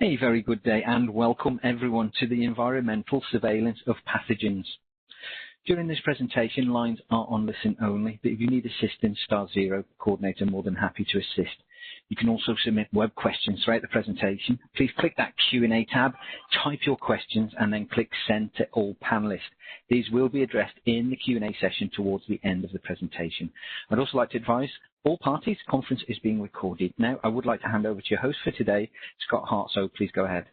A very good day and welcome everyone to the environmental surveillance of pathogens. During this presentation, lines are on listen only, but if you need assistance, *0, coordinator more than happy to assist. You can also submit web questions throughout the presentation. Please click that Q&A tab, type your questions, and then click send to all panelists. These will be addressed in the Q&A session towards the end of the presentation. I'd also like to advise all parties, the conference is being recorded. Now, I would like to hand over to your host for today, Scott Hart, so please go ahead.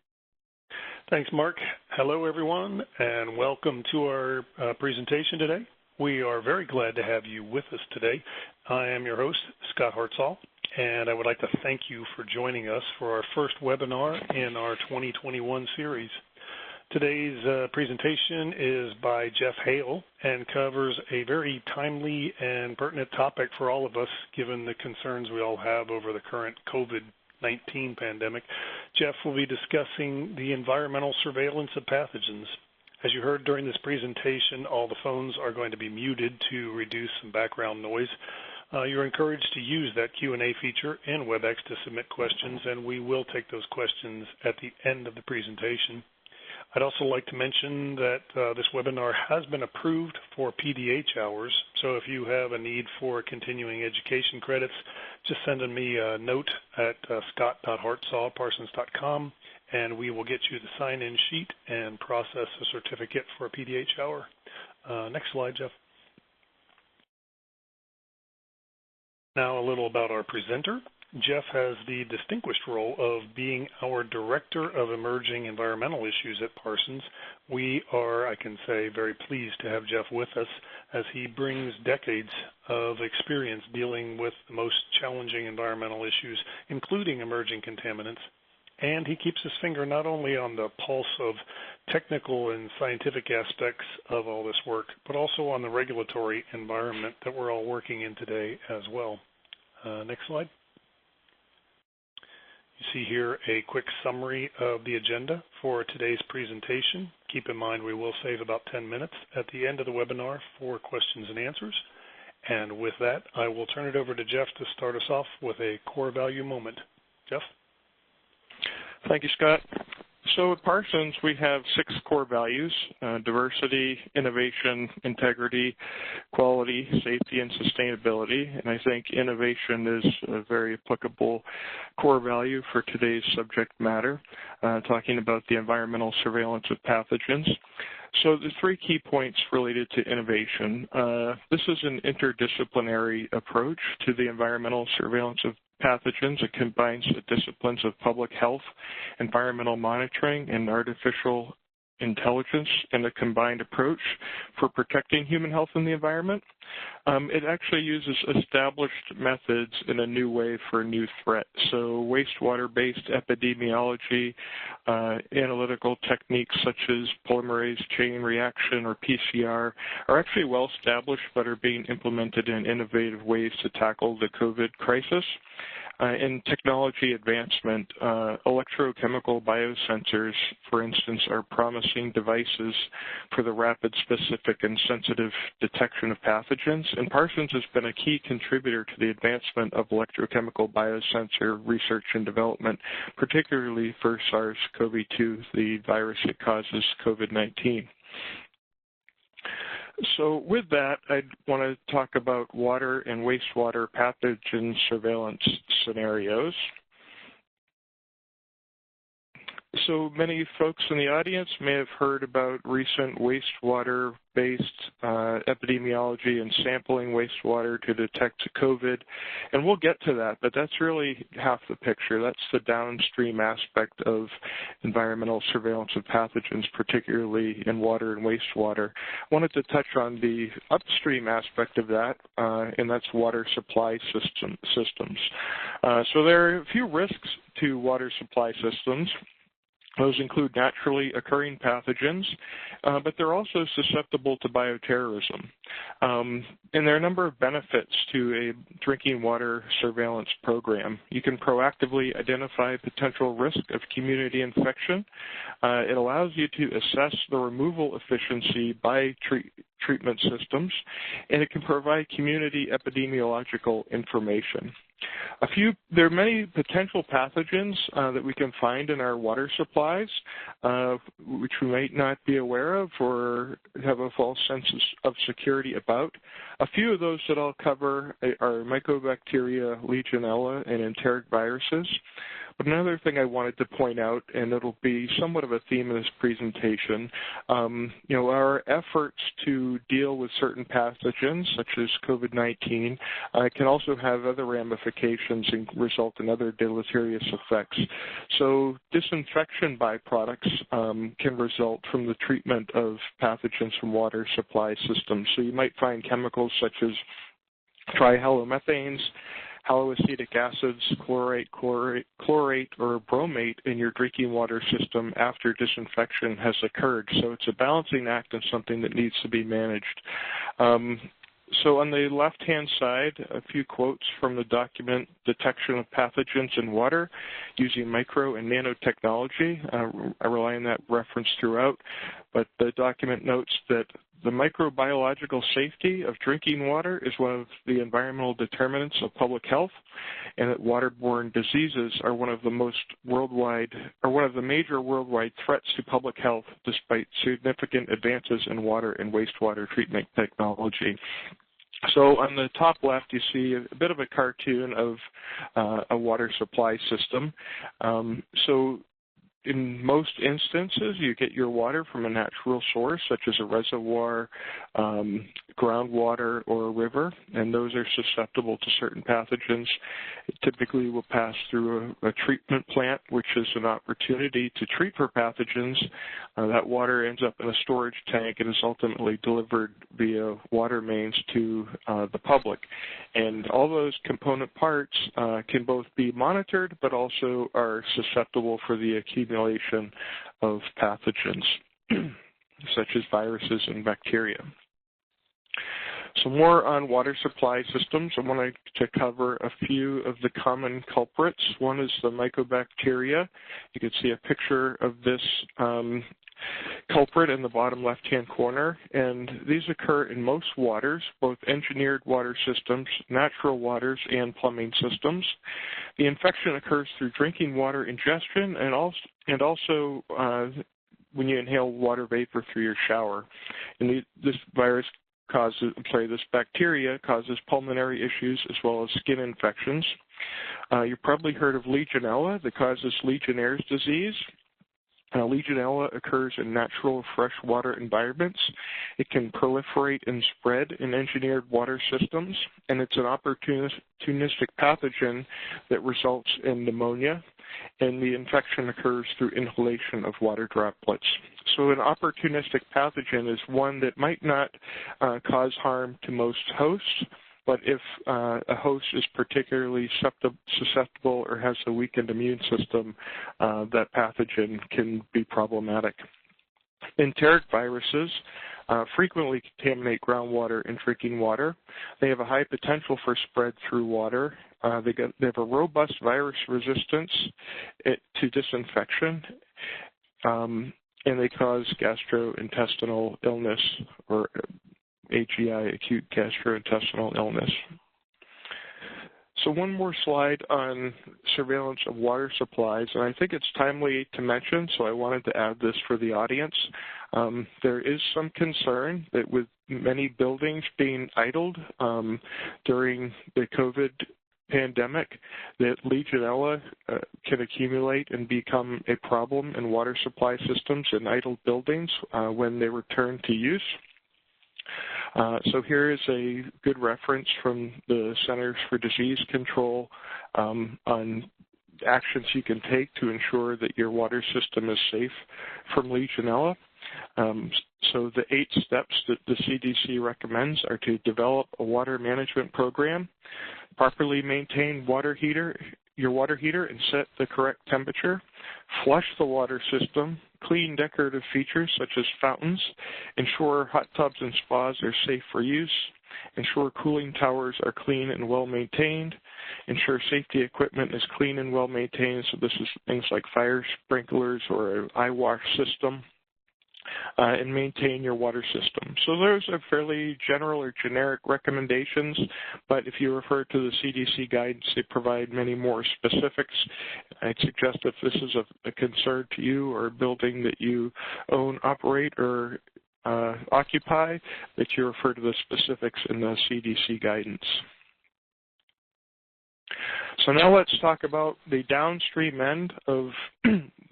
Thanks, Mark. Hello, everyone, and welcome to our presentation today. We are very glad to have you with us today. I am your host, Scott Hartzell, and I would like to thank you for joining us for our first webinar in our 2021 series. Today's presentation is by Jeff Hale and covers a very timely and pertinent topic for all of us, given the concerns we all have over the current COVID-19 pandemic. Jeff will be discussing the environmental surveillance of pathogens. As you heard during this presentation, all the phones are going to be muted to reduce some background noise. You're encouraged to use that Q&A feature in WebEx to submit questions, and we will take those questions at the end of the presentation. I'd also like to mention that this webinar has been approved for PDH hours, so if you have a need for continuing education credits, just send me a note at scott.hartzell@parsons.com, and we will get you the sign-in sheet and process a certificate for a PDH hour. Next slide, Jeff. Now a little about our presenter. Jeff has the distinguished role of being our Director of Emerging Environmental Issues at Parsons. We are, I can say, very pleased to have Jeff with us as he brings decades of experience dealing with the most challenging environmental issues, including emerging contaminants. And he keeps his finger not only on the pulse of technical and scientific aspects of all this work, but also on the regulatory environment that we're all working in today as well. Next slide. You see here a quick summary of the agenda for today's presentation. Keep in mind we will save about 10 minutes at the end of the webinar for questions and answers. And with that, I will turn it over to Jeff to start us off with a core value moment. Jeff? Thank you, Scott. So at Parsons, we have 6 core values: diversity, innovation, integrity, quality, safety, and sustainability. And I think innovation is a very applicable core value for today's subject matter, talking about the environmental surveillance of pathogens. So the 3 key points related to innovation. This is an interdisciplinary approach to the environmental surveillance of pathogens. It combines the disciplines of public health, environmental monitoring, and artificial intelligence in a combined approach for protecting human health and the environment. It actually uses established methods in a new way for a new threat. So wastewater-based epidemiology, analytical techniques such as polymerase chain reaction or PCR are actually well established but are being implemented in innovative ways to tackle the COVID crisis. In technology advancement, electrochemical biosensors, for instance, are promising devices for the rapid, specific, and sensitive detection of pathogens. And Parsons has been a key contributor to the advancement of electrochemical biosensor research and development, particularly for SARS-CoV-2, the virus that causes COVID-19. So with that, I want to talk about water and wastewater pathogen surveillance scenarios. So many folks in the audience may have heard about recent wastewater-based epidemiology and sampling wastewater to detect COVID, and we'll get to that, but that's really half the picture. That's the downstream aspect of environmental surveillance of pathogens, particularly in water and wastewater. I wanted to touch on the upstream aspect of that, and that's water supply systems. So there are a few risks to water supply systems. Those include naturally occurring pathogens, but they're also susceptible to bioterrorism. And there are a number of benefits to a drinking water surveillance program. You can proactively identify potential risk of community infection. It allows you to assess the removal efficiency by treatment systems, and it can provide community epidemiological information. There are many potential pathogens that we can find in our water supplies, which we might not be aware of or have a false sense of security about. A few of those that I'll cover are Mycobacteria, Legionella, and enteric viruses. But another thing I wanted to point out, and it'll be somewhat of a theme of this presentation, our efforts to deal with certain pathogens, such as COVID-19, can also have other ramifications and result in other deleterious effects. So disinfection byproducts can result from the treatment of pathogens from water supply systems. So you might find chemicals such as trihalomethanes, haloacetic acids, chlorate, or bromate in your drinking water system after disinfection has occurred. So it's a balancing act and something that needs to be managed. So on the left-hand side, a few quotes from the document, Detection of Pathogens in Water Using Micro and Nanotechnology. I rely on that reference throughout, but the document notes that the microbiological safety of drinking water is one of the environmental determinants of public health, and that waterborne diseases are one of the major worldwide threats to public health, despite significant advances in water and wastewater treatment technology. So on the top left, you see a bit of a cartoon of a water supply system. So in most instances, you get your water from a natural source, such as a reservoir, groundwater, or a river, and those are susceptible to certain pathogens. It typically will pass through a treatment plant, which is an opportunity to treat for pathogens. That water ends up in a storage tank and is ultimately delivered via water mains to the public. And all those component parts can both be monitored, but also are susceptible for the accumulation of pathogens, such as viruses and bacteria. So more on water supply systems. I wanted to cover a few of the common culprits. One is the Mycobacteria. You can see a picture of this culprit in the bottom left-hand corner, and these occur in most waters, both engineered water systems, natural waters, and plumbing systems. The infection occurs through drinking water ingestion and also when you inhale water vapor through your shower. And this bacteria causes pulmonary issues as well as skin infections. You've probably heard of Legionella that causes Legionnaire's disease. Legionella occurs in natural freshwater environments. It can proliferate and spread in engineered water systems, and it's an opportunistic pathogen that results in pneumonia, and the infection occurs through inhalation of water droplets. So an opportunistic pathogen is one that might not cause harm to most hosts, but if a host is particularly susceptible or has a weakened immune system, that pathogen can be problematic. Enteric viruses frequently contaminate groundwater and drinking water. They have a high potential for spread through water. They have a robust virus resistance to disinfection, and they cause gastrointestinal illness, or AGI, acute gastrointestinal illness. So one more slide on surveillance of water supplies, and I think it's timely to mention, so I wanted to add this for the audience. There is some concern that with many buildings being idled during the COVID pandemic, that Legionella can accumulate and become a problem in water supply systems in idle buildings when they return to use. So here is a good reference from the Centers for Disease Control on actions you can take to ensure that your water system is safe from Legionella. So the 8 steps that the CDC recommends are to develop a water management program, properly maintain your water heater and set the correct temperature, flush the water system, clean decorative features such as fountains, ensure hot tubs and spas are safe for use, ensure cooling towers are clean and well maintained, ensure safety equipment is clean and well maintained, so this is things like fire sprinklers or an eye wash system. and maintain your water system. So those are fairly general or generic recommendations, but if you refer to the CDC guidance, they provide many more specifics. I'd suggest if this is a concern to you or a building that you own, operate, or occupy, that you refer to the specifics in the CDC guidance. So now let's talk about the downstream end of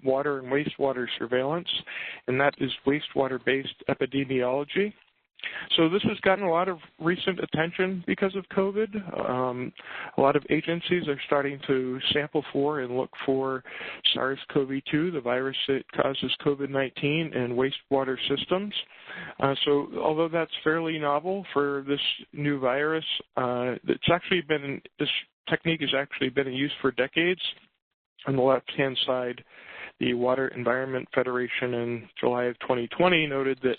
water and wastewater surveillance, and that is wastewater-based epidemiology. So this has gotten a lot of recent attention because of COVID. A lot of agencies are starting to sample for and look for SARS-CoV-2, the virus that causes COVID-19, in wastewater systems. So although that's fairly novel for this new virus, this technique has actually been in use for decades. On the left-hand side, the Water Environment Federation in July of 2020 noted that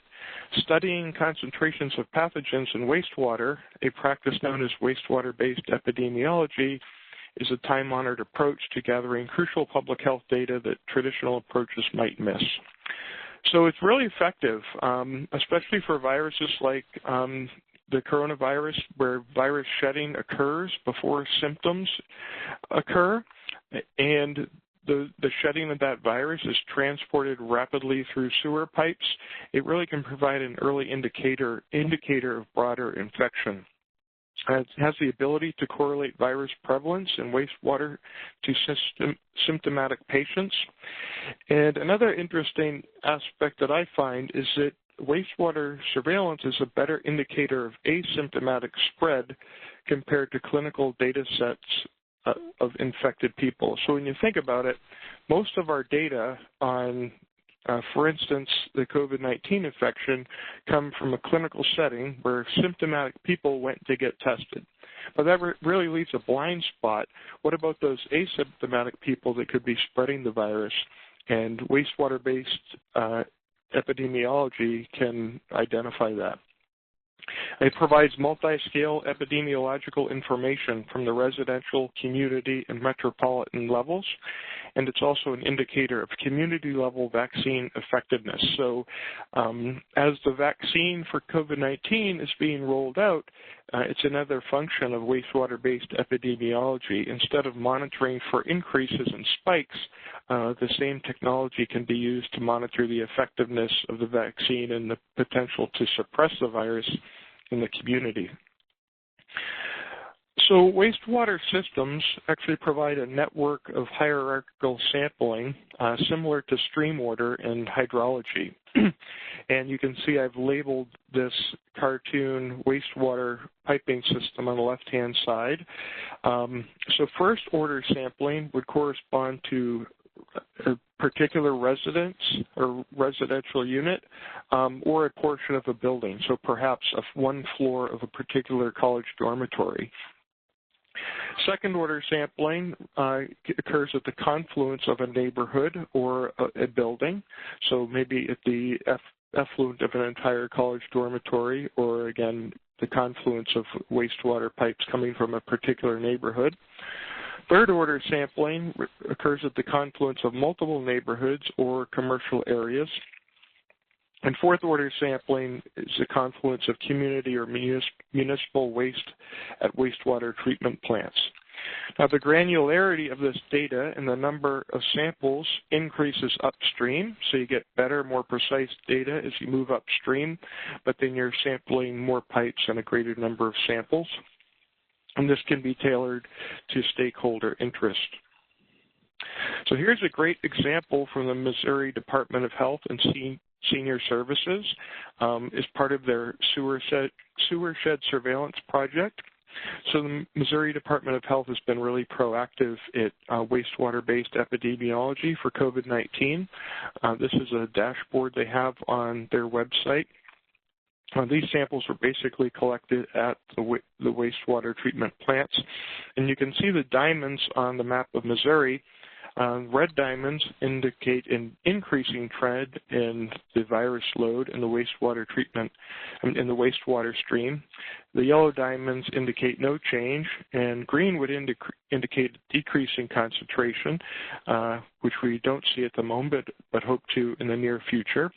studying concentrations of pathogens in wastewater, a practice known as wastewater-based epidemiology, is a time-honored approach to gathering crucial public health data that traditional approaches might miss. So it's really effective, especially for viruses like the coronavirus, where virus shedding occurs before symptoms occur, and the shedding of that virus is transported rapidly through sewer pipes. It really can provide an early indicator of broader infection. It has the ability to correlate virus prevalence in wastewater to symptomatic patients. And another interesting aspect that I find is that wastewater surveillance is a better indicator of asymptomatic spread compared to clinical data sets of infected people. So when you think about it, most of our data on, for instance, the COVID-19 infection come from a clinical setting where symptomatic people went to get tested. But that really leaves a blind spot. What about those asymptomatic people that could be spreading the virus? And wastewater-based epidemiology can identify that. It provides multi-scale epidemiological information from the residential, community, and metropolitan levels, and it's also an indicator of community-level vaccine effectiveness. So as the vaccine for COVID-19 is being rolled out, it's another function of wastewater-based epidemiology. Instead of monitoring for increases and spikes, the same technology can be used to monitor the effectiveness of the vaccine and the potential to suppress the virus in the community. So wastewater systems actually provide a network of hierarchical sampling similar to stream order in hydrology. And you can see I've labeled this cartoon wastewater piping system on the left-hand side. So first order sampling would correspond to a particular residence or residential unit or a portion of a building, so perhaps one floor of a particular college dormitory. Second order sampling occurs at the confluence of a neighborhood or a building, so maybe at the effluent of an entire college dormitory, or again, the confluence of wastewater pipes coming from a particular neighborhood. Third order sampling occurs at the confluence of multiple neighborhoods or commercial areas. And fourth order sampling is the confluence of community or municipal waste at wastewater treatment plants. Now, the granularity of this data and the number of samples increases upstream, so you get better, more precise data as you move upstream, but then you're sampling more pipes and a greater number of samples. And this can be tailored to stakeholder interest. So here's a great example from the Missouri Department of Health and Senior Services as part of their sewer shed surveillance project. So the Missouri Department of Health has been really proactive at wastewater-based epidemiology for COVID-19. This is a dashboard they have on their website. These samples were basically collected at the wastewater treatment plants. And you can see the diamonds on the map of Missouri. Red diamonds indicate an increasing trend in the virus load in the wastewater treatment, in the wastewater stream. The yellow diamonds indicate no change, and green would indicate a decrease in concentration, which we don't see at the moment, but hope to in the near future.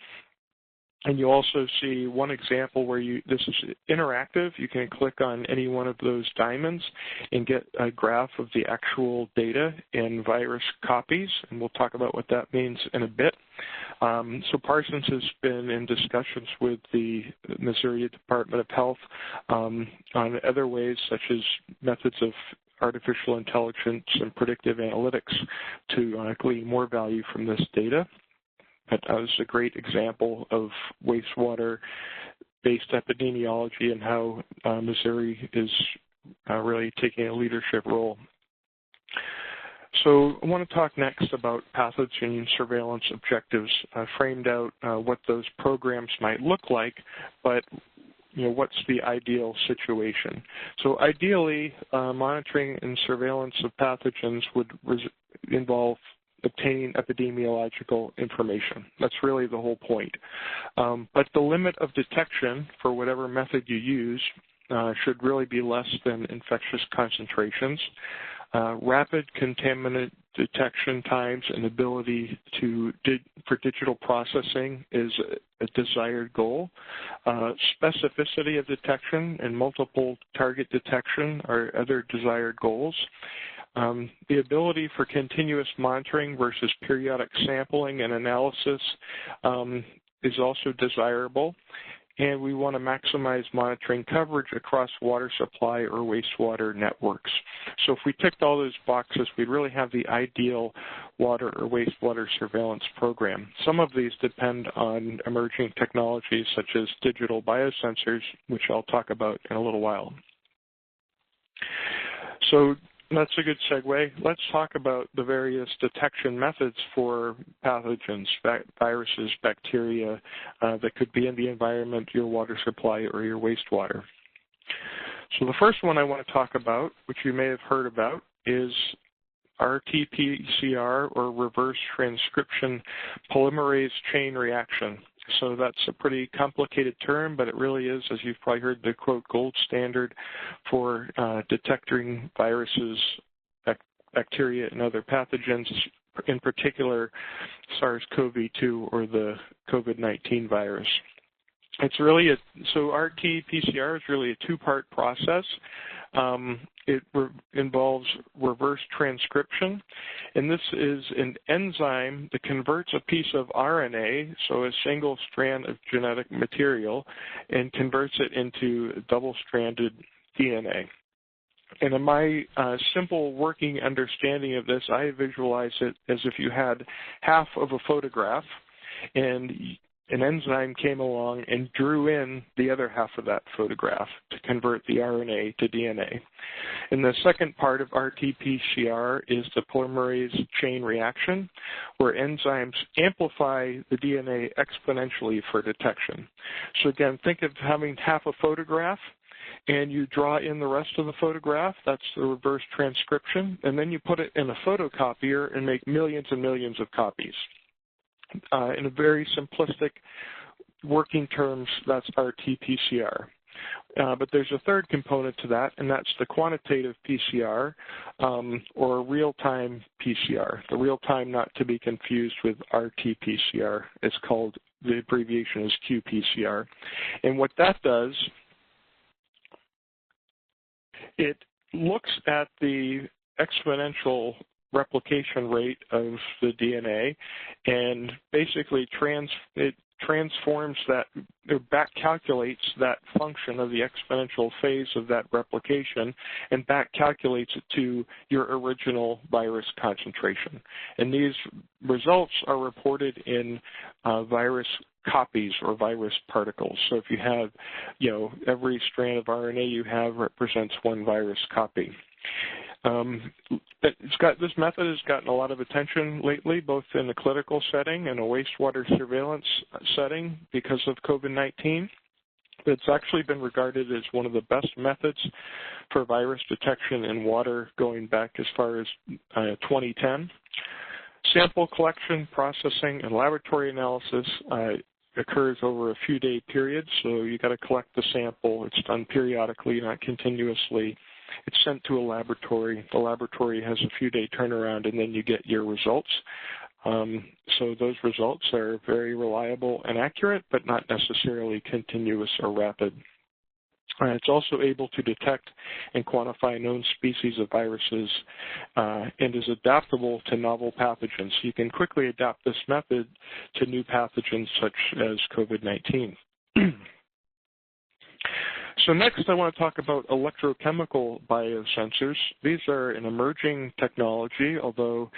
And you also see one example where this is interactive. You can click on any one of those diamonds and get a graph of the actual data in virus copies, and we'll talk about what that means in a bit. So Parsons has been in discussions with the Missouri Department of Health on other ways, such as methods of artificial intelligence and predictive analytics to glean more value from this data. That was a great example of wastewater-based epidemiology and how Missouri is really taking a leadership role. So I want to talk next about pathogen surveillance objectives. I framed out what those programs might look like, but what's the ideal situation? So ideally, monitoring and surveillance of pathogens would involve obtaining epidemiological information. That's really the whole point. But the limit of detection for whatever method you use should really be less than infectious concentrations. Rapid contaminant detection times and ability for digital processing is a desired goal. Specificity of detection and multiple target detection are other desired goals. The ability for continuous monitoring versus periodic sampling and analysis is also desirable. And we want to maximize monitoring coverage across water supply or wastewater networks. So if we ticked all those boxes, we'd really have the ideal water or wastewater surveillance program. Some of these depend on emerging technologies such as digital biosensors, which I'll talk about in a little while. So that's a good segue. Let's talk about the various detection methods for pathogens, viruses, bacteria that could be in the environment, your water supply, or your wastewater. So the first one I want to talk about, which you may have heard about, is RTPCR, or reverse transcription polymerase chain reaction. So that's a pretty complicated term, but it really is, as you've probably heard, the, quote, gold standard for detecting viruses, bacteria, and other pathogens, in particular SARS-CoV-2 or the COVID-19 virus. It's really so RT-PCR is really a two-part process. It involves reverse transcription, and this is an enzyme that converts a piece of RNA, so a single strand of genetic material, and converts it into double-stranded DNA. And in my simple working understanding of this, I visualize it as if you had half of a photograph, and an enzyme came along and drew in the other half of that photograph to convert the RNA to DNA. And the second part of RT-PCR is the polymerase chain reaction, where enzymes amplify the DNA exponentially for detection. So again, think of having half a photograph, and you draw in the rest of the photograph. That's the reverse transcription. And then you put it in a photocopier and make millions and millions of copies. In a very simplistic working terms, that's RT-PCR. But there's a third component to that, and that's the quantitative PCR or real-time PCR. The real-time, not to be confused with RT-PCR. It's called, the abbreviation is qPCR. And what that does, it looks at the exponential replication rate of the DNA and basically it transforms that, or back calculates that function of the exponential phase of that replication and back calculates it to your original virus concentration. And these results are reported in virus copies or virus particles. So if you have, every strand of RNA you have represents one virus copy. This method has gotten a lot of attention lately, both in a clinical setting and a wastewater surveillance setting because of COVID-19. It's actually been regarded as one of the best methods for virus detection in water going back as far as 2010. Sample collection, processing, and laboratory analysis occurs over a few-day period, so you got to collect the sample. It's done periodically, not continuously. It's sent to a laboratory. The laboratory has a few-day turnaround, and then you get your results. So those results are very reliable and accurate, but not necessarily continuous or rapid. It's also able to detect and quantify known species of viruses and is adaptable to novel pathogens. You can quickly adapt this method to new pathogens such as COVID-19. So next, I want to talk about electrochemical biosensors. These are an emerging technology, although,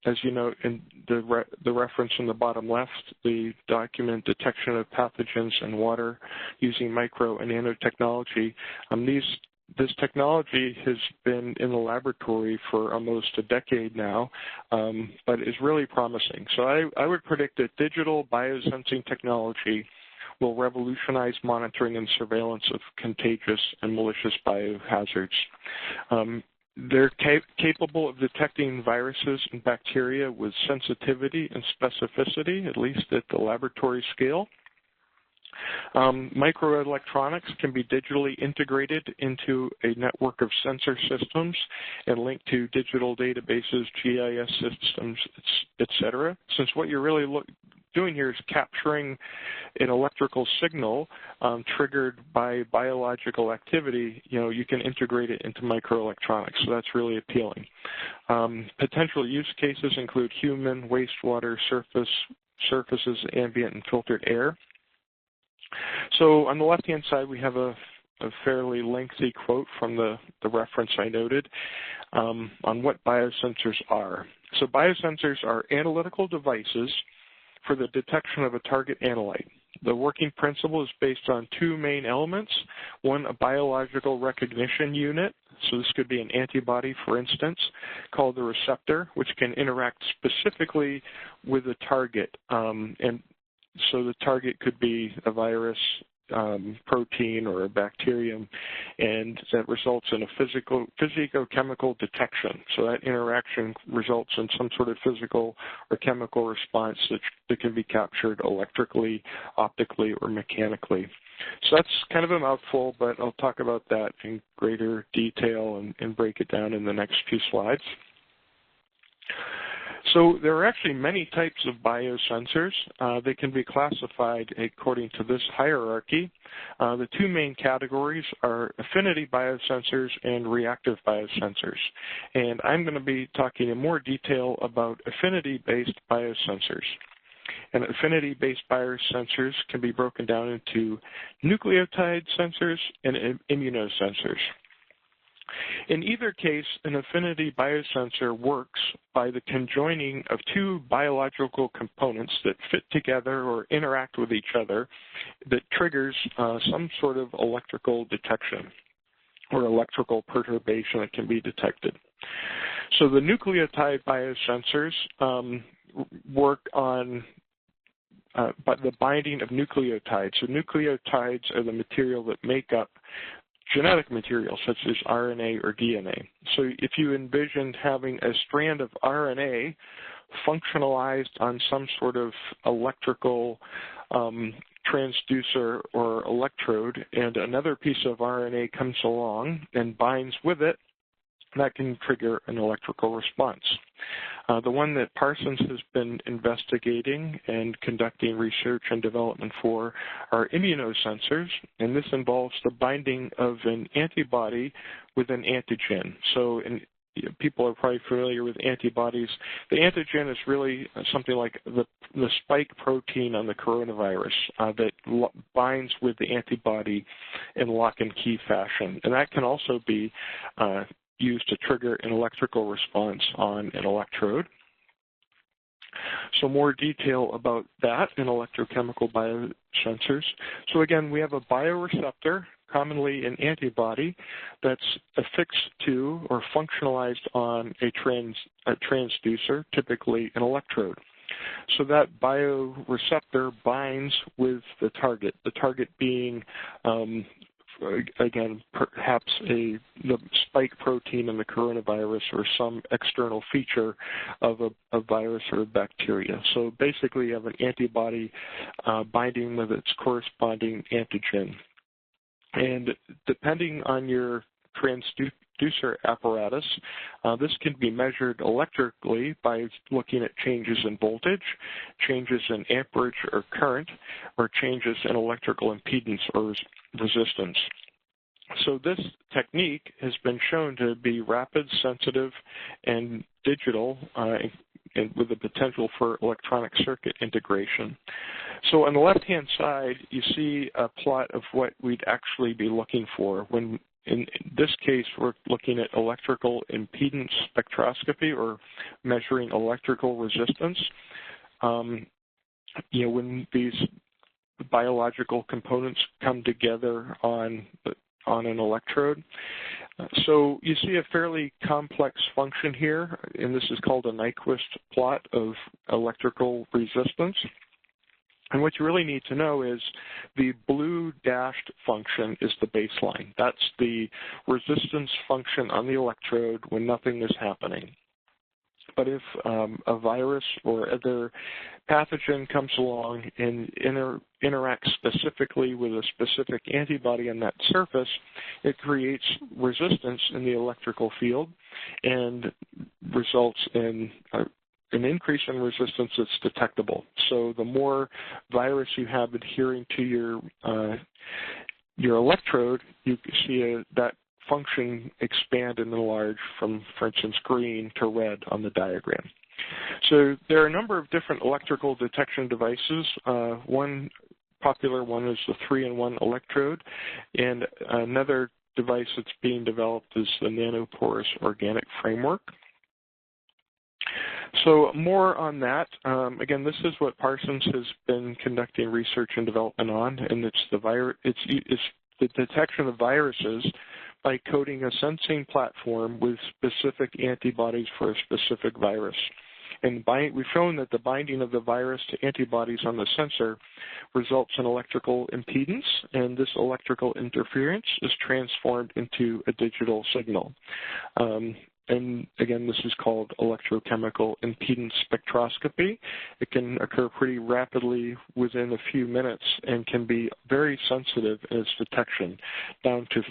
as you know, in the reference in the bottom left, the document detection of pathogens in water using micro and nanotechnology. This technology has been in the laboratory for almost a decade now, but is really promising. So I would predict that digital biosensing technology will revolutionize monitoring and surveillance of contagious and malicious biohazards. They're capable of detecting viruses and bacteria with sensitivity and specificity, at least at the laboratory scale. Microelectronics can be digitally integrated into a network of sensor systems and linked to digital databases, GIS systems, etc. Since what you're really doing here is capturing an electrical signal triggered by biological activity, you can integrate it into microelectronics. So that's really appealing. Potential use cases include human, wastewater, surfaces, ambient, and filtered air. So on the left-hand side, we have a fairly lengthy quote from the reference I noted on what biosensors are. So biosensors are analytical devices for the detection of a target analyte. The working principle is based on two main elements. One, a biological recognition unit. So this could be an antibody, for instance, called the receptor, which can interact specifically with the target. And so the target could be a virus, protein, or a bacterium, and that results in a physicochemical detection. So that interaction results in some sort of physical or chemical response that can be captured electrically, optically, or mechanically. So that's kind of a mouthful, but I'll talk about that in greater detail and break it down in the next few slides. So there are actually many types of biosensors. They can be classified according to this hierarchy. The two main categories are affinity biosensors and reactive biosensors. And I'm going to be talking in more detail about affinity-based biosensors. And affinity-based biosensors can be broken down into nucleotide sensors and immunosensors. In either case, an affinity biosensor works by the conjoining of two biological components that fit together or interact with each other that triggers some sort of electrical detection or electrical perturbation that can be detected. So the nucleotide biosensors work on the binding of nucleotides. So nucleotides are the material that make up genetic material such as RNA or DNA. So if you envisioned having a strand of RNA functionalized on some sort of electrical transducer or electrode, and another piece of RNA comes along and binds with it, that can trigger an electrical response. The one that Parsons has been investigating and conducting research and development for are immunosensors, and this involves the binding of an antibody with an antigen. So people are probably familiar with antibodies. The antigen is really something like the spike protein on the coronavirus that binds with the antibody in lock and key fashion. And that can also be used to trigger an electrical response on an electrode. So more detail about that in electrochemical biosensors. So again, we have a bioreceptor, commonly an antibody, that's affixed to or functionalized on a transducer, typically an electrode. So that bioreceptor binds with the target being again, perhaps the spike protein in the coronavirus or some external feature of a virus or a bacteria. So basically you have an antibody binding with its corresponding antigen. And depending on your transducer apparatus. This can be measured electrically by looking at changes in voltage, changes in amperage or current, or changes in electrical impedance or resistance. So this technique has been shown to be rapid, sensitive, and digital, and with the potential for electronic circuit integration. So on the left-hand side, you see a plot of what we'd actually be looking for. When in this case, we're looking at electrical impedance spectroscopy, or measuring electrical resistance. When these biological components come together on an electrode. So you see a fairly complex function here, and this is called a Nyquist plot of electrical resistance. And what you really need to know is the blue dashed function is the baseline. That's the resistance function on the electrode when nothing is happening. But if a virus or other pathogen comes along and interacts specifically with a specific antibody on that surface, it creates resistance in the electrical field and results in an increase in resistance that's detectable. So the more virus you have adhering to your electrode, you see that function expand and enlarge from, for instance, green to red on the diagram. So there are a number of different electrical detection devices. One popular one is the 3-in-1 electrode, and another device that's being developed is the nanoporous organic framework. So more on that. Again, this is what Parsons has been conducting research and development on, and it's the detection of viruses by coding a sensing platform with specific antibodies for a specific virus. And we've shown that the binding of the virus to antibodies on the sensor results in electrical impedance, and this electrical interference is transformed into a digital signal. And again, this is called electrochemical impedance spectroscopy. It can occur pretty rapidly within a few minutes and can be very sensitive in its detection, down to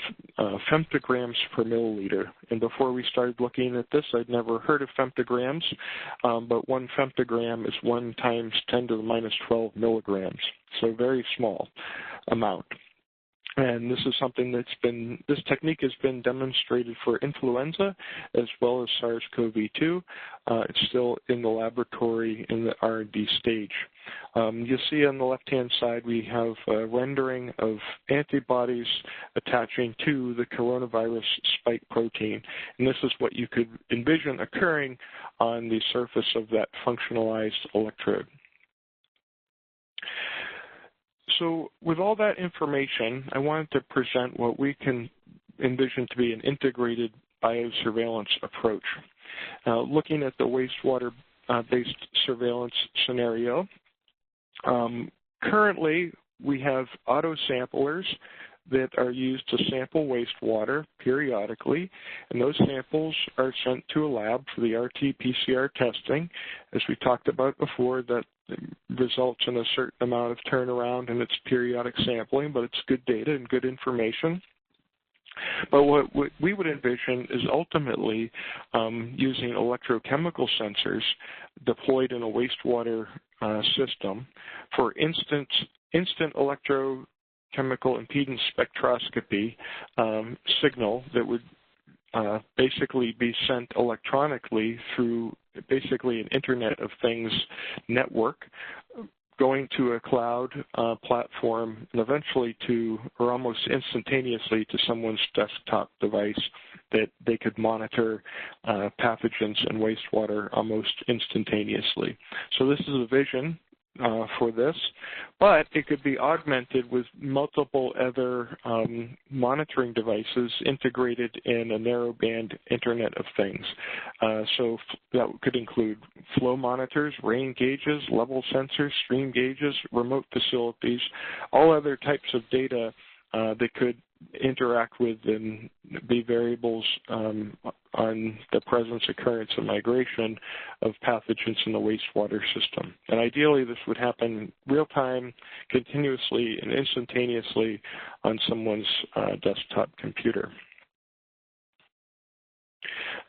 femtograms per milliliter. And before we started looking at this, I'd never heard of femtograms, but 1 femtogram is 1 times 10 to the minus 12 milligrams, so very small amount. And this is something this technique has been demonstrated for influenza as well as SARS-CoV-2. It's still in the laboratory in the R&D stage. You'll see on the left-hand side we have a rendering of antibodies attaching to the coronavirus spike protein. And this is what you could envision occurring on the surface of that functionalized electrode. So with all that information, I wanted to present what we can envision to be an integrated biosurveillance approach. Looking at the wastewater-based surveillance scenario, currently we have autosamplers that are used to sample wastewater periodically, and those samples are sent to a lab for the RTPCR testing. As we talked about before, that results in a certain amount of turnaround in its periodic sampling, but it's good data and good information. But what we would envision is ultimately using electrochemical sensors deployed in a wastewater system for instant electrochemical impedance spectroscopy signal that would basically be sent electronically through basically an Internet of Things network, going to a cloud platform, and eventually or almost instantaneously to someone's desktop device that they could monitor pathogens in wastewater almost instantaneously. So this is a vision for this, but it could be augmented with multiple other monitoring devices integrated in a narrowband Internet of Things. So that could include flow monitors, rain gauges, level sensors, stream gauges, remote facilities, all other types of data that could interact with and be variables on the presence, occurrence, and migration of pathogens in the wastewater system. And ideally, this would happen real-time, continuously, and instantaneously on someone's desktop computer.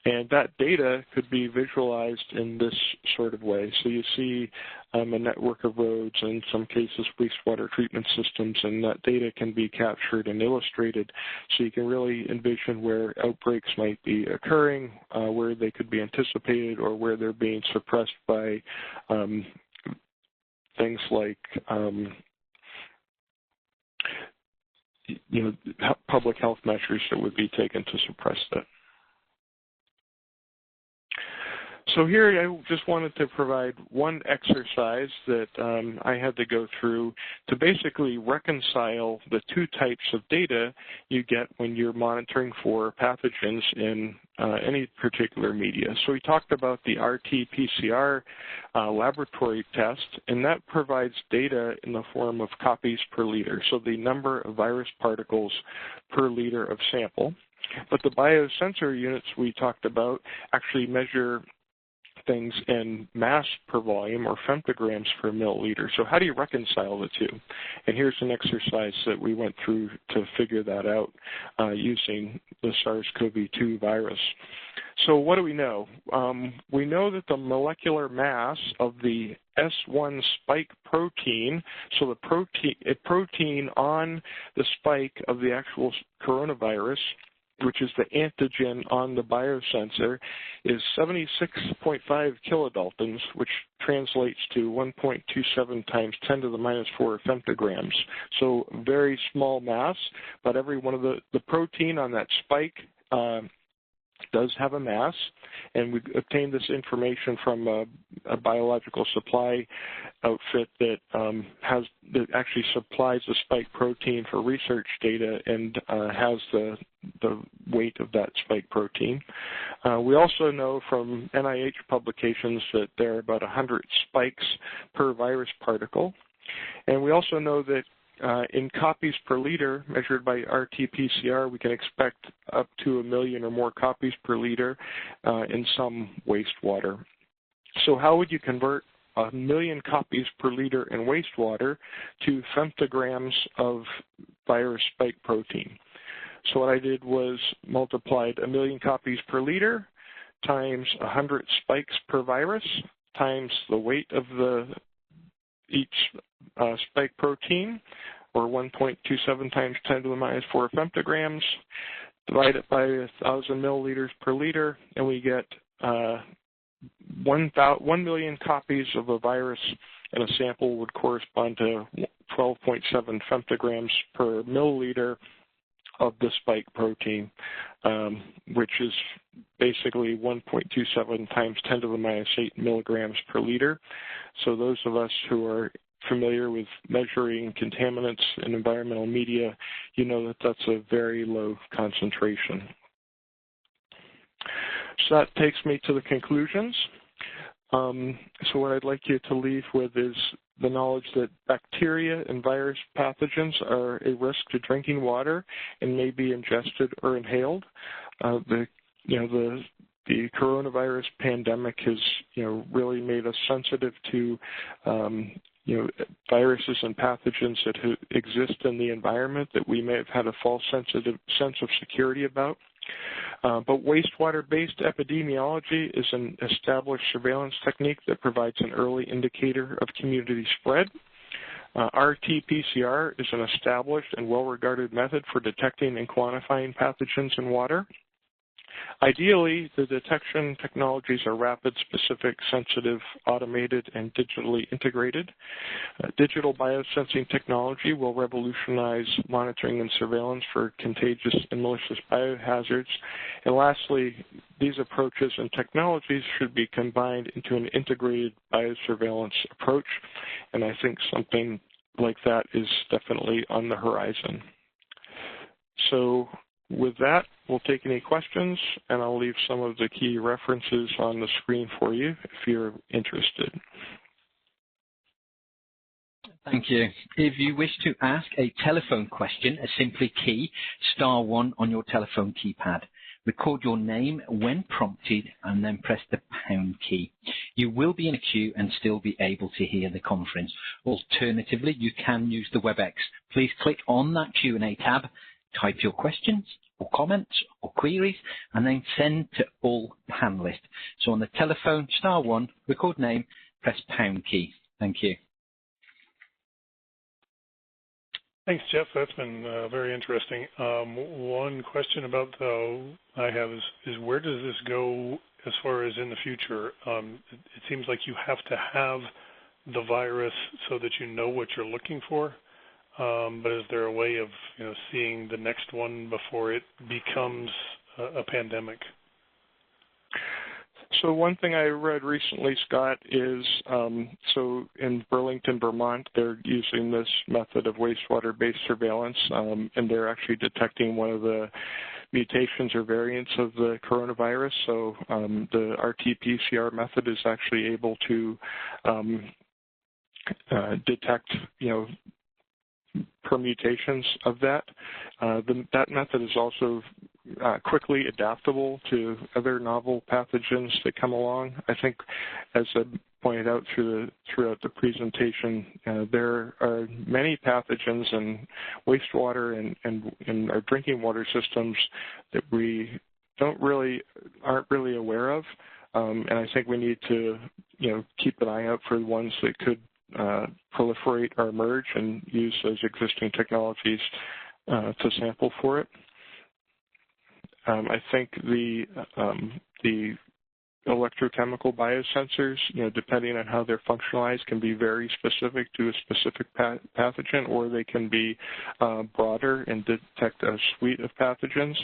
And that data could be visualized in this sort of way. So you see a network of roads, and in some cases wastewater treatment systems, and that data can be captured and illustrated. So you can really envision where outbreaks might be occurring, where they could be anticipated, or where they're being suppressed by things like public health measures that would be taken to suppress that. So here I just wanted to provide one exercise that I had to go through to basically reconcile the two types of data you get when you're monitoring for pathogens in any particular media. So we talked about the RTPCR laboratory test, and that provides data in the form of copies per liter, so the number of virus particles per liter of sample. But the biosensor units we talked about actually measure things in mass per volume, or femtograms per milliliter. So how do you reconcile the two? And here's an exercise that we went through to figure that out using the SARS-CoV-2 virus. So what do we know? We know that the molecular mass of the S1 spike protein, so the protein on the spike of the actual coronavirus, which is the antigen on the biosensor, is 76.5 kilodaltons, which translates to 1.27 times 10 to the minus 4 femtograms. So very small mass, but every one of the protein on that spike does have a mass, and we obtained this information from a biological supply outfit that actually supplies the spike protein for research data and has the weight of that spike protein. We also know from NIH publications that there are about 100 spikes per virus particle, and we also know that in copies per liter, measured by RT-PCR, we can expect up to 1 million or more copies per liter in some wastewater. So how would you convert 1 million copies per liter in wastewater to femtograms of virus spike protein? So what I did was multiplied 1 million copies per liter times 100 spikes per virus times the weight of each spike protein, or 1.27 times 10 to the minus 4 femtograms, divide it by 1,000 milliliters per liter, and we get 1 million copies of a virus in a sample would correspond to 12.7 femtograms per milliliter of the spike protein, which is basically 1.27 times 10 to the minus 8 milligrams per liter. So those of us who are familiar with measuring contaminants in environmental media, you know that that's a very low concentration. So that takes me to the conclusions. So what I'd like you to leave with is the knowledge that bacteria and virus pathogens are a risk to drinking water and may be ingested or inhaled. The coronavirus pandemic has really made us sensitive to viruses and pathogens that exist in the environment that we may have had a false sense of security about. But wastewater-based epidemiology is an established surveillance technique that provides an early indicator of community spread. RT-PCR is an established and well-regarded method for detecting and quantifying pathogens in water. Ideally, the detection technologies are rapid, specific, sensitive, automated, and digitally integrated. Digital biosensing technology will revolutionize monitoring and surveillance for contagious and malicious biohazards. And lastly, these approaches and technologies should be combined into an integrated biosurveillance approach, and I think something like that is definitely on the horizon. So with that, we'll take any questions, and I'll leave some of the key references on the screen for you if you're interested. Thank you. If you wish to ask a telephone question, simply key *1 on your telephone keypad. Record your name when prompted and then press the pound key. You will be in a queue and still be able to hear the conference. Alternatively, you can use the WebEx. Please click on that Q&A tab, type your questions, or comments or queries, and then send to all panelists. So on the telephone, *1, record name, press pound key. Thank you. Thanks, Jeff. That's been very interesting. One question about I have is where does this go as far as in the future? It seems like you have to have the virus so that you know what you're looking for. But is there a way of seeing the next one before it becomes a pandemic? So one thing I read recently, Scott, is so in Burlington, Vermont, they're using this method of wastewater-based surveillance, and they're actually detecting one of the mutations or variants of the coronavirus. So the RTPCR method is actually able to detect, permutations of that. That method is also quickly adaptable to other novel pathogens that come along. I think, as I pointed out throughout the presentation, there are many pathogens in wastewater and in our drinking water systems that we aren't really aware of, and I think we need to keep an eye out for the ones that could proliferate or emerge and use those existing technologies to sample for it. I think the electrochemical biosensors, depending on how they're functionalized, can be very specific to a specific pathogen, or they can be broader and detect a suite of pathogens.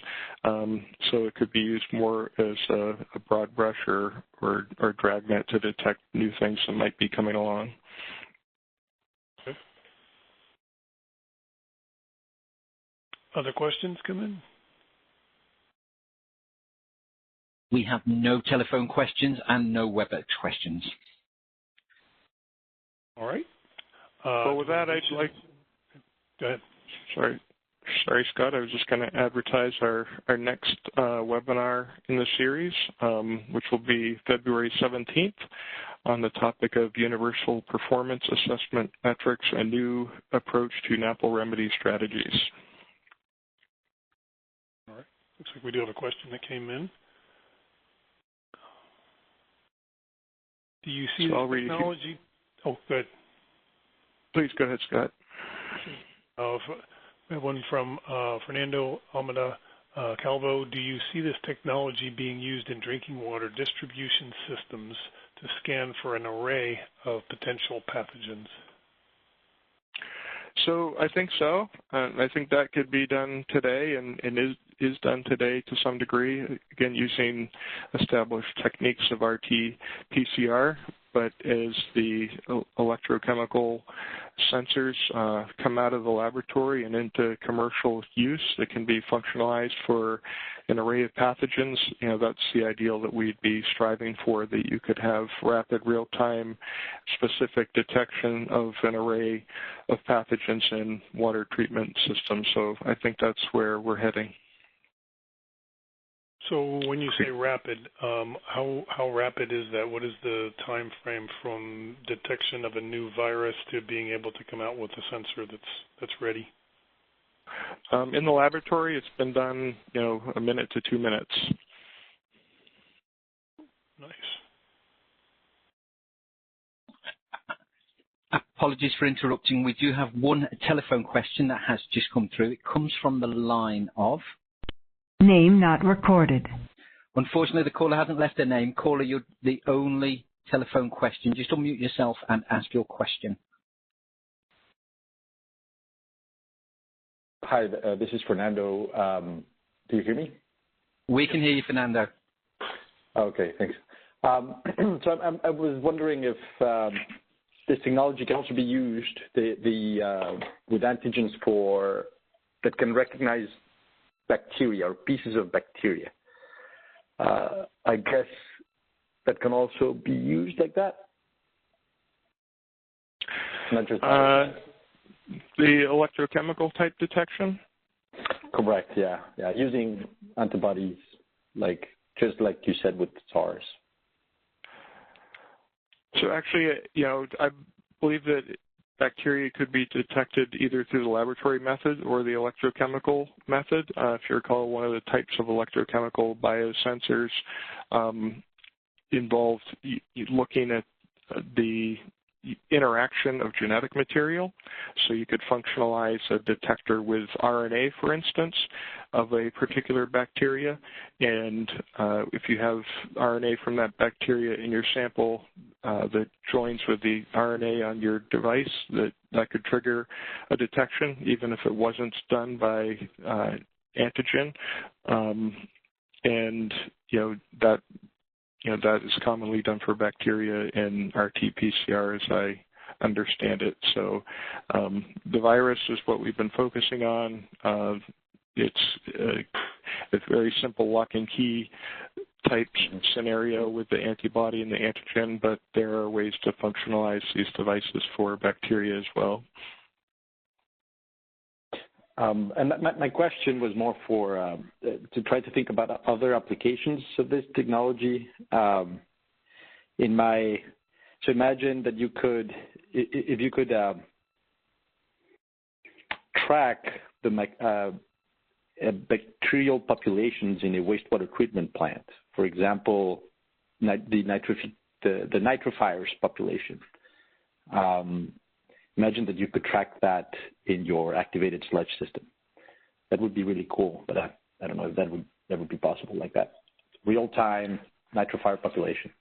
So it could be used more as a broad brush or dragnet to detect new things that might be coming along. Okay. Other questions come in? We have no telephone questions and no WebEx questions. All right. Well, with that, I'd like... Go ahead. Sorry, Scott. I was just going to advertise our next webinar in the series, which will be February 17th, on the topic of universal performance assessment metrics, a new approach to NAPL remedy strategies. All right. Looks like we do have a question that came in. Do you see the technology? Oh, go ahead. Please go ahead, Scott. We have one from Fernando Almeida Calvo. Do you see this technology being used in drinking water distribution systems to scan for an array of potential pathogens? So I think so. I think that could be done today and is done today to some degree, again, using established techniques of RT-PCR. But as the electrochemical sensors come out of the laboratory and into commercial use, that can be functionalized for an array of pathogens. That's the ideal that we'd be striving for, that you could have rapid, real-time, specific detection of an array of pathogens in water treatment systems. So I think that's where we're heading. So when you say rapid, how rapid is that? What is the time frame from detection of a new virus to being able to come out with a sensor that's ready? In the laboratory, it's been done, a minute to 2 minutes. Nice. Apologies for interrupting. We do have one telephone question that has just come through. It comes from the line of... Name not recorded. Unfortunately, the caller hasn't left their name. Caller, you're the only telephone question. Just unmute yourself and ask your question. Hi, this is Fernando. Do you hear me? We can hear you, Fernando. Okay, thanks. So I was wondering if this technology can also be used with antigens that can recognize bacteria or pieces of bacteria. I guess that can also be used like that? Not just the electrochemical type detection? Correct, yeah. Using antibodies, just like you said with SARS. So actually, I believe that bacteria could be detected either through the laboratory method or the electrochemical method. If you recall, one of the types of electrochemical biosensors involved looking at the interaction of genetic material. So you could functionalize a detector with RNA, for instance, of a particular bacteria. And if you have RNA from that bacteria in your sample that joins with the RNA on your device, that could trigger a detection, even if it wasn't done by antigen. And that is commonly done for bacteria in RTPCR, as I understand it. So the virus is what we've been focusing on. It's a very simple lock and key type scenario with the antibody and the antigen, but there are ways to functionalize these devices for bacteria as well. And my question was more for to try to think about other applications of this technology. So imagine that you could, if you could track the bacterial populations in a wastewater treatment plant. For example, the nitrifiers population. Imagine that you could track that in your activated sludge system. That would be really cool, but I don't know if that would be possible like that. Real-time nitrifier population.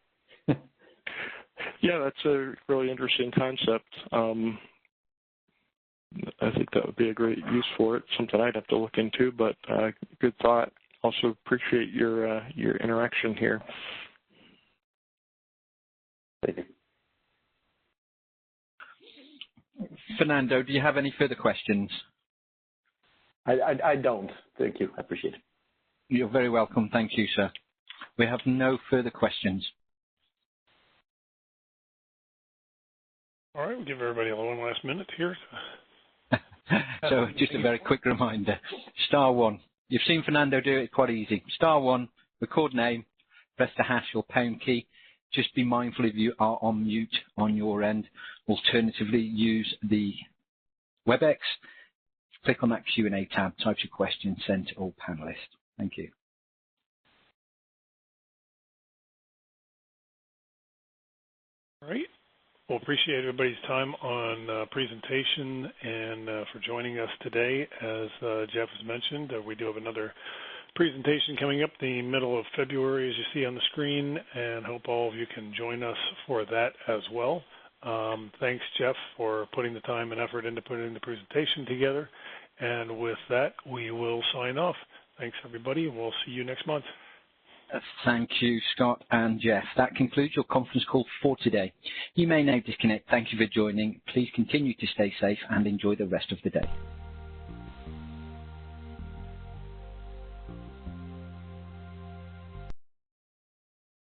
Yeah, that's a really interesting concept. I think that would be a great use for it, something I'd have to look into, but good thought. Also appreciate your interaction here. Thank you. Fernando, do you have any further questions? I don't. Thank you. I appreciate it. You're very welcome. Thank you, sir. We have no further questions. All right, we'll give everybody one last minute here. So just a very quick reminder. *1. You've seen Fernando do it quite easy. *1, record name, press the hash or pound key. Just be mindful if you are on mute on your end. Alternatively, use the WebEx. Click on that Q&A tab, type your question, send to all panelists. Thank you. All right. Well, appreciate everybody's time on presentation and for joining us today. As Jeff has mentioned, we do have another presentation coming up the middle of February, as you see on the screen, and hope all of you can join us for that as well. Thanks, Jeff, for putting the time and effort into putting the presentation together. And with that, we will sign off. Thanks, everybody. We'll see you next month. Thank you, Scott and Jeff. That concludes your conference call for today. You may now disconnect. Thank you for joining. Please continue to stay safe and enjoy the rest of the day.